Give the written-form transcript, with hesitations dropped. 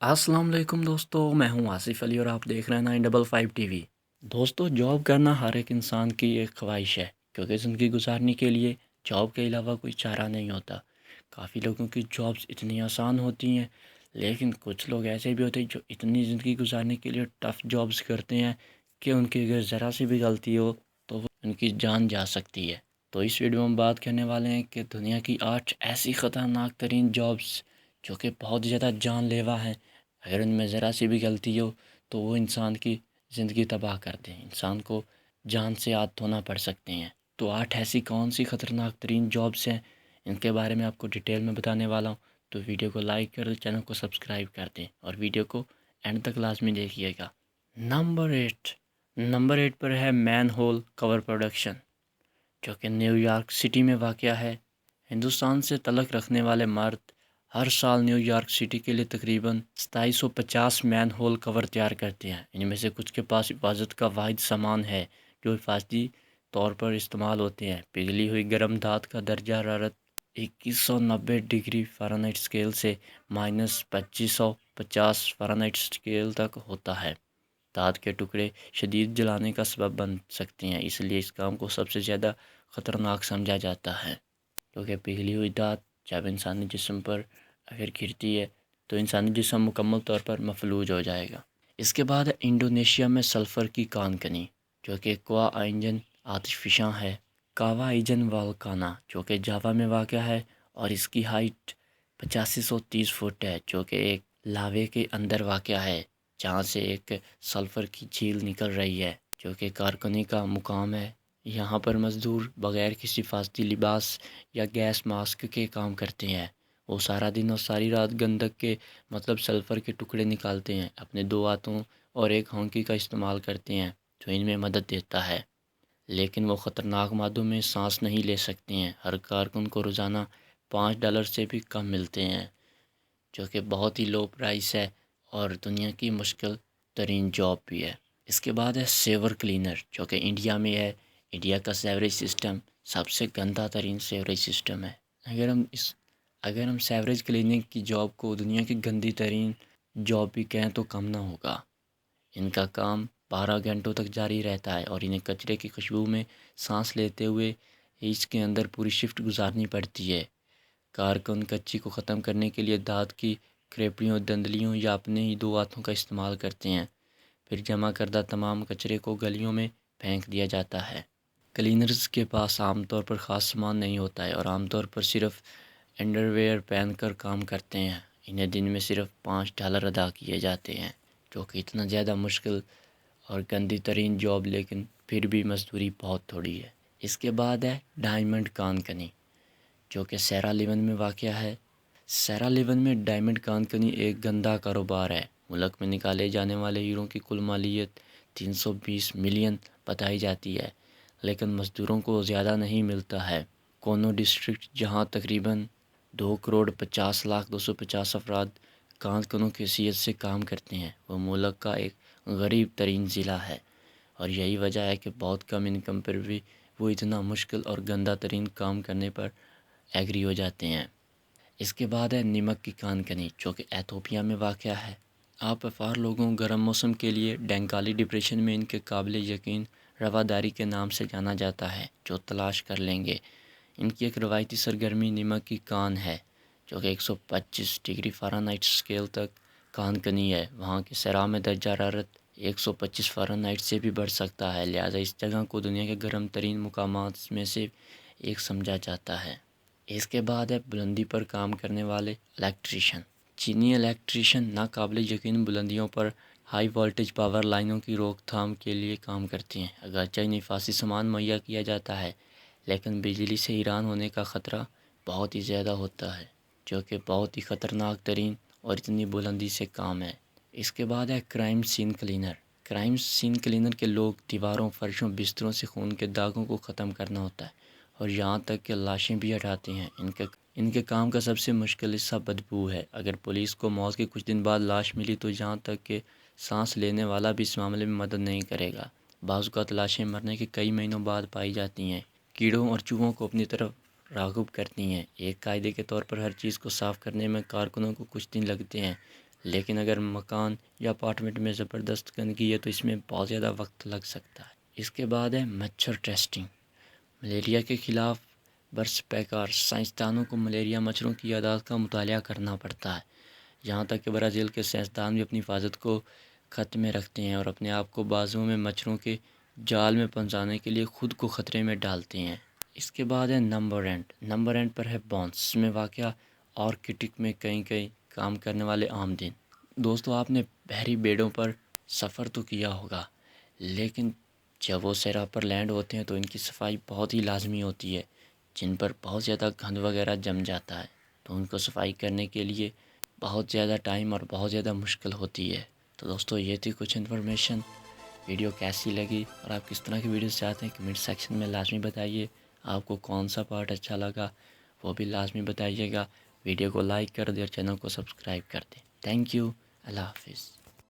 अस्सलाम वालेकुम दोस्तों, मैं हूं आसिफ अली और आप देख रहे हैं 955 टीवी। दोस्तों, जॉब करना हर एक इंसान की एक ख्वाहिश है क्योंकि ज़िंदगी गुजारने के लिए जॉब के अलावा कोई चारा नहीं होता। काफ़ी लोगों की जॉब्स इतनी आसान होती हैं, लेकिन कुछ लोग ऐसे भी होते हैं जो इतनी ज़िंदगी गुजारने के लिए टफ़ जॉब्स करते हैं कि उनकी अगर ज़रा सी भी गलती हो तो वो उनकी जान जा सकती है। तो इस वीडियो में हम बात करने वाले हैं कि दुनिया की 8 ऐसी ख़तरनाक तरीन जॉब्स जो कि बहुत ज़्यादा जानलेवा हैं। अगर उनमें ज़रा सी भी गलती हो तो वो इंसान की ज़िंदगी तबाह कर दें, इंसान को जान से हाथ धोना पड़ सकते हैं। तो 8 ऐसी कौन सी ख़तरनाक तरीन जॉब्स हैं, इनके बारे में आपको डिटेल में बताने वाला हूँ। तो वीडियो को लाइक कर दें, चैनल को सब्सक्राइब कर दें और वीडियो को एंड तक लाजमी देखिएगा। नंबर 8 पर है मैन होल कवर प्रोडक्शन, जो कि न्यूयॉर्क सिटी में वाक़या है। हिंदुस्तान से तल्लुक़ रखने वाले मर्द हर साल न्यूयॉर्क सिटी के लिए तकरीबन 2750 मैन होल कवर तैयार करते हैं। इनमें से कुछ के पास हिफाजत का वाहिद सामान है जो हिफाजती तौर पर इस्तेमाल होते हैं। पिघली हुई गर्म धात का दर्जा हरारत 2190 डिग्री फ़ारेनहाइट स्केल से -2550 फ़ारेनहाइट स्केल तक होता है। दाँत के टुकड़े शदीद जलाने का सबब बन सकते हैं, इसलिए इस काम को सबसे ज़्यादा ख़तरनाक समझा जाता है, क्योंकि पिघली हुई दाँत जब इंसानी जिस्म पर अगर गिरती है तो इंसानी जिस्म मुकम्मल तौर पर मफलूज हो जाएगा। इसके बाद है इंडोनेशिया में सल्फ़र की कान कनी, जो कि क्वा आइंजन आतिशफ़शां है। कावा आइजन वाल्काना जो कि जावा में वाक़या है और इसकी हाइट 8530 फुट है, जो कि एक लावे के अंदर वाक़या है जहाँ से एक सल्फ़र की झील निकल रही है, जो कि कारखाने का मुकाम है। यहाँ पर मज़दूर बग़ैर किसी हिफाजती लिबास या गैस मास्क के काम करते हैं। वो सारा दिन और सारी रात गंधक के सल्फ़र के टुकड़े निकालते हैं। अपने 2 हाथों और एक हॉन्की का इस्तेमाल करते हैं जो इनमें मदद देता है, लेकिन वो ख़तरनाक मादों में सांस नहीं ले सकते हैं। हर कारकुन को रोज़ाना $5 से भी कम मिलते हैं, जो कि बहुत ही लो प्राइस है और दुनिया की मुश्किल तरीन जॉब भी है। इसके बाद है सेवर क्लीनर, जो कि इंडिया में है। इंडिया का सेवरेज सिस्टम सबसे गंदा तरीन सेवरेज सिस्टम है। अगर हम सेवरेज क्लीनिंग की जॉब को दुनिया की गंदी तरीन जॉब भी कहें तो कम ना होगा। इनका काम 12 घंटों तक जारी रहता है और इन्हें कचरे की खुशबू में सांस लेते हुए इसके अंदर पूरी शिफ्ट गुजारनी पड़ती है। कारकुन कच्ची को ख़त्म करने के लिए दाँत की क्रेपड़ियों, दंदलियों या अपने ही 2 हाथों का इस्तेमाल करते हैं। फिर जमा करदा तमाम कचरे को गलियों में फेंक दिया जाता है। क्लीनर्स के पास आमतौर पर ख़ास सामान नहीं होता है और आमतौर पर सिर्फ अंडरवेयर पहनकर काम करते हैं। इन्हें दिन में सिर्फ $5 अदा किए जाते हैं, जो कि इतना ज़्यादा मुश्किल और गंदी तरीन जॉब, लेकिन फिर भी मजदूरी बहुत थोड़ी है। इसके बाद है डायमंड कान कनी, जो कि सेरा लेवन में वाक़या है। सेरा लेवन में डायमंड कान कनी एक गंदा कारोबार है। मुल्क में निकाले जाने वाले हीरों की कुल मालियत 320 मिलियन बताई जाती है, लेकिन मज़दूरों को ज़्यादा नहीं मिलता है। कोनो डिस्ट्रिक्ट, जहां तकरीबन 2,50,02,250 अफराद कान कनों की हैसियत से काम करते हैं, वह मुल्क का एक गरीब तरीन ज़िला है और यही वजह है कि बहुत कम इनकम पर भी वो इतना मुश्किल और गंदा तरीन काम करने पर एग्री हो जाते हैं। इसके बाद है नमक की कान कनी, जो कि एथोपिया में वाक़या है। आप अफार लोगों गर्म मौसम के लिए डेंकाली डिप्रेशन में इनके काबिल यकीन रवादारी के नाम से जाना जाता है, जो तलाश कर लेंगे। इनकी एक रवायती सरगर्मी नमक की कान है, जो कि 125 डिग्री फ़ारेनहाइट स्केल तक कान कनी है। वहाँ के सरा में दर्जा हरारत 125 फ़ारेनहाइट से भी बढ़ सकता है, लिहाजा इस जगह को दुनिया के गर्म तरीन मुकामात में से एक समझा जाता है। इसके बाद है बुलंदी पर काम करने वाले इलेक्ट्रीशियन। चीनी इलेक्ट्रीशियन नाकाबिल यकीन बुलंदियों पर हाई वोल्टेज पावर लाइनों की रोकथाम के लिए काम करते हैं। अगरचे इन्हें हिफाज़ती सामान मुहैया किया जाता है, लेकिन बिजली से हैरान होने का ख़तरा बहुत ही ज़्यादा होता है, जो कि बहुत ही ख़तरनाक तरीन और इतनी बुलंदी से काम है। इसके बाद है crime scene cleaner. Crime scene cleaner के लोग दीवारों, फर्शों, बिस्तरों से खून के दागों को ख़त्म करना होता है और यहाँ तक कि लाशें भी हटाते हैं। इनके काम का सबसे मुश्किल हिस्सा बदबू है। अगर पुलिस को मौत के कुछ दिन बाद लाश मिली तो यहाँ तक कि सांस लेने वाला भी इस मामले में मदद नहीं करेगा। बाज़ औक़ात लाशें मरने के कई महीनों बाद पाई जाती हैं। कीड़ों और चूहों को अपनी तरफ राग़िब करती हैं। एक कायदे के तौर पर हर चीज़ को साफ़ करने में कारकुनों को कुछ दिन लगते हैं, لیکن اگر مکان یا اپارٹمنٹ میں زبردست گندگی ہے تو اس میں بہت زیادہ وقت لگ سکتا ہے۔ اس کے بعد ہے مچھر ٹیسٹنگ۔ ملیریا کے خلاف برس پیکار سائنسدانوں کو ملیریا مچھروں کی اعداد کا مطالعہ کرنا پڑتا ہے، یہاں تک کہ برازیل کے سائنسدان بھی اپنی حفاظت کو خط میں رکھتے ہیں اور اپنے آپ کو بازوؤں میں مچھروں کے جال میں پھنسانے کے لیے خود کو خطرے میں ڈالتے ہیں۔ اس کے بعد ہے نمبر اینڈ۔ نمبر اینڈ پر ہے بونس میں واقع آرکٹک میں کئی کام کرنے والے عام دن۔ دوستو، آپ نے بحری بیڑوں پر سفر تو کیا ہوگا، لیکن جب وہ سیرا پر لینڈ ہوتے ہیں تو ان کی صفائی بہت ہی لازمی ہوتی ہے، جن پر بہت زیادہ گند وغیرہ جم جاتا ہے، تو ان کو صفائی کرنے کے لیے بہت زیادہ ٹائم اور بہت زیادہ مشکل ہوتی ہے۔ تو دوستو، یہ تھی کچھ انفارمیشن۔ ویڈیو کیسی لگی اور آپ کس طرح کی ویڈیوز چاہتے ہیں کمنٹ سیکشن میں لازمی بتائیے۔ آپ کو کون سا پارٹ اچھا لگا وہ بھی لازمی بتائیے گا۔ ویڈیو کو لائک کر دیں اور چینل کو سبسکرائب کر دیں۔ Thank you. اللہ حافظ۔